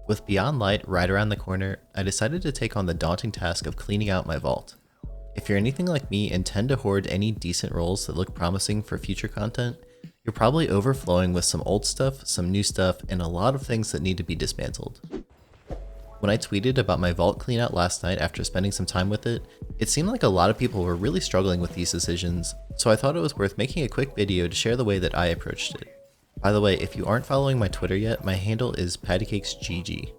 With Beyond Light right around the corner, I decided to take on the daunting task of cleaning out my vault. If you're anything like me and tend to hoard any decent rolls that look promising for future content, you're probably overflowing with some old stuff, some new stuff, and a lot of things that need to be dismantled. When I tweeted about my vault cleanout last night after spending some time with it, it seemed like a lot of people were really struggling with these decisions, so I thought it was worth making a quick video to share the way that I approached it. By the way, if you aren't following my Twitter yet, my handle is pattycakesgg.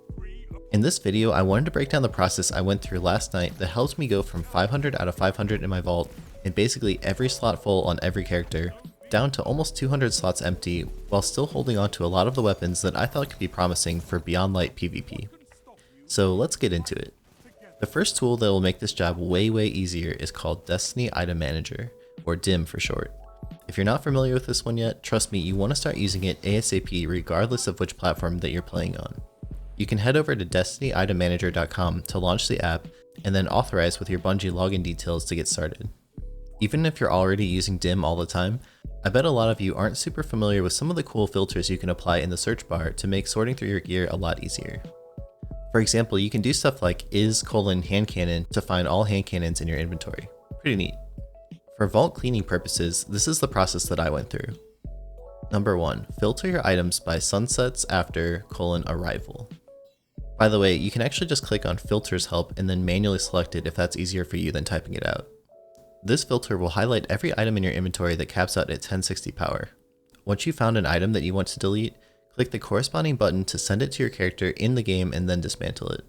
In this video, I wanted to break down the process I went through last night that helped me go from 500 out of 500 in my vault, and basically every slot full on every character, down to almost 200 slots empty, while still holding on to a lot of the weapons that I thought could be promising for Beyond Light PvP. So let's get into it. The first tool that will make this job way easier is called Destiny Item Manager, or DIM for short. If you're not familiar with this one yet, trust me, you want to start using it ASAP regardless of which platform that you're playing on. You can head over to DestinyItemManager.com to launch the app and then authorize with your Bungie login details to get started. Even if you're already using DIM all the time, I bet a lot of you aren't super familiar with some of the cool filters you can apply in the search bar to make sorting through your gear a lot easier. For example, you can do stuff like is:hand cannon to find all hand cannons in your inventory. Pretty neat. For vault cleaning purposes, this is the process that I went through. Number 1, filter your items by sunsets after arrival. By the way, you can actually just click on filters help and then manually select it if that's easier for you than typing it out. This filter will highlight every item in your inventory that caps out at 1060 power. Once you've found an item that you want to delete, click the corresponding button to send it to your character in the game and then dismantle it.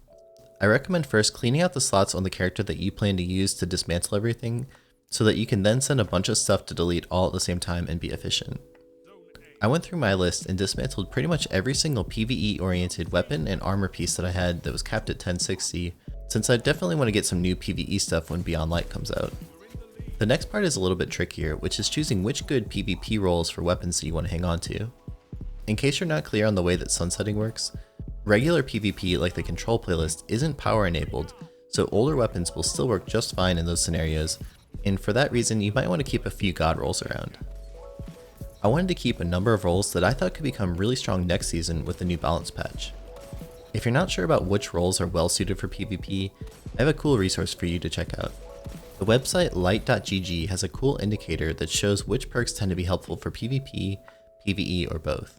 I recommend first cleaning out the slots on the character that you plan to use to dismantle everything, so that you can then send a bunch of stuff to delete all at the same time and be efficient. I went through my list and dismantled pretty much every single PvE oriented weapon and armor piece that I had that was capped at 1060, since I definitely want to get some new PvE stuff when Beyond Light comes out. The next part is a little bit trickier, which is choosing which good PvP rolls for weapons that you want to hang on to. In case you're not clear on the way that sunsetting works, regular PvP like the control playlist isn't power enabled, so older weapons will still work just fine in those scenarios, and for that reason you might want to keep a few god rolls around. I wanted to keep a number of rolls that I thought could become really strong next season with the new balance patch. If you're not sure about which rolls are well suited for PvP, I have a cool resource for you to check out. The website light.gg has a cool indicator that shows which perks tend to be helpful for PvP, PvE, or both.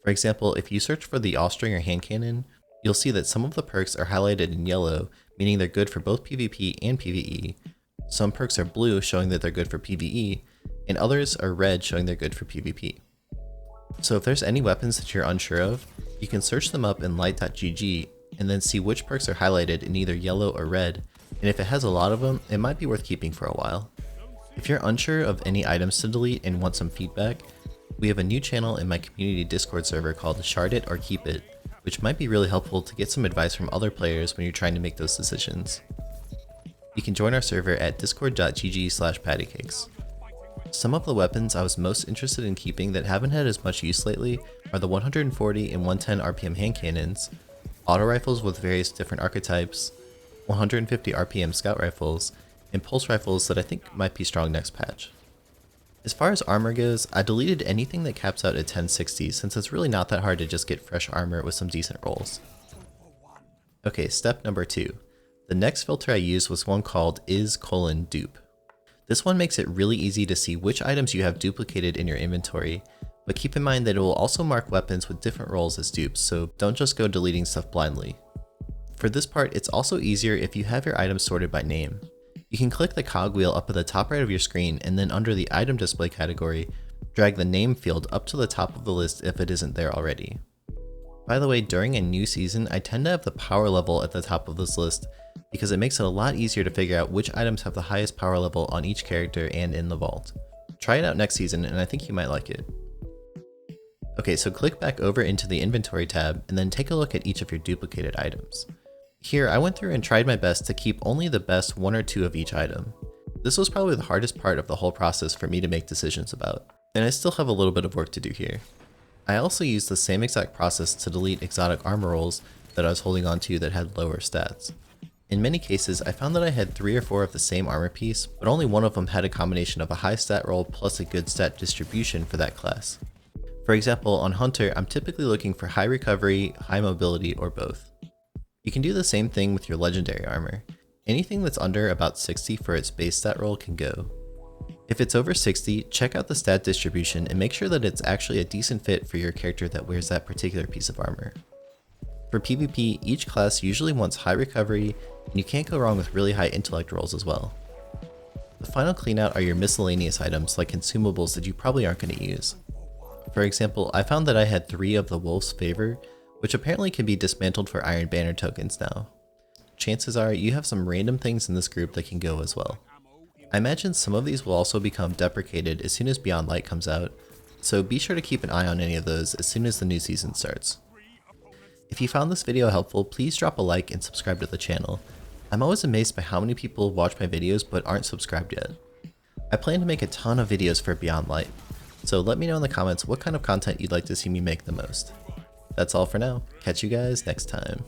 For example, if you search for the Austringer hand cannon, you'll see that some of the perks are highlighted in yellow, meaning they're good for both PvP and PvE. Some perks are blue, showing that they're good for PvE, and others are red, showing they're good for PvP. So if there's any weapons that you're unsure of, you can search them up in light.gg and then see which perks are highlighted in either yellow or red, and if it has a lot of them, it might be worth keeping for a while. If you're unsure of any items to delete and want some feedback, we have a new channel in my community Discord server called Shard It or Keep It, which might be really helpful to get some advice from other players when you're trying to make those decisions. You can join our server at discord.gg/pattycakes. Some of the weapons I was most interested in keeping that haven't had as much use lately are the 140 and 110 RPM hand cannons, auto rifles with various different archetypes, 150 RPM scout rifles, and pulse rifles that I think might be strong next patch. As far as armor goes, I deleted anything that caps out at 1060 since it's really not that hard to just get fresh armor with some decent rolls. Okay, step number 2. The next filter I used was one called is:dupe. This one makes it really easy to see which items you have duplicated in your inventory, but keep in mind that it will also mark weapons with different rolls as dupes, so don't just go deleting stuff blindly. For this part, it's also easier if you have your items sorted by name. You can click the cogwheel up at the top right of your screen and then under the item display category, drag the name field up to the top of the list if it isn't there already. By the way, during a new season, I tend to have the power level at the top of this list because it makes it a lot easier to figure out which items have the highest power level on each character and in the vault. Try it out next season and I think you might like it. Okay, so click back over into the inventory tab and then take a look at each of your duplicated items. Here, I went through and tried my best to keep only the best 1 or 2 of each item. This was probably the hardest part of the whole process for me to make decisions about, and I still have a little bit of work to do here. I also used the same exact process to delete exotic armor rolls that I was holding on to that had lower stats. In many cases, I found that I had 3 or 4 of the same armor piece, but only one of them had a combination of a high stat roll plus a good stat distribution for that class. For example, on Hunter, I'm typically looking for high recovery, high mobility, or both. You can do the same thing with your legendary armor. Anything that's under about 60 for its base stat roll can go. If it's over 60, check out the stat distribution and make sure that it's actually a decent fit for your character that wears that particular piece of armor. For PvP, each class usually wants high recovery, and you can't go wrong with really high intellect rolls as well. The final cleanout are your miscellaneous items like consumables that you probably aren't going to use. For example, I found that I had 3 of the Wolf's Favor, which apparently can be dismantled for Iron Banner tokens now. Chances are you have some random things in this group that can go as well. I imagine some of these will also become deprecated as soon as Beyond Light comes out, so be sure to keep an eye on any of those as soon as the new season starts. If you found this video helpful, please drop a like and subscribe to the channel. I'm always amazed by how many people watch my videos but aren't subscribed yet. I plan to make a ton of videos for Beyond Light, so let me know in the comments what kind of content you'd like to see me make the most. That's all for now. Catch you guys next time.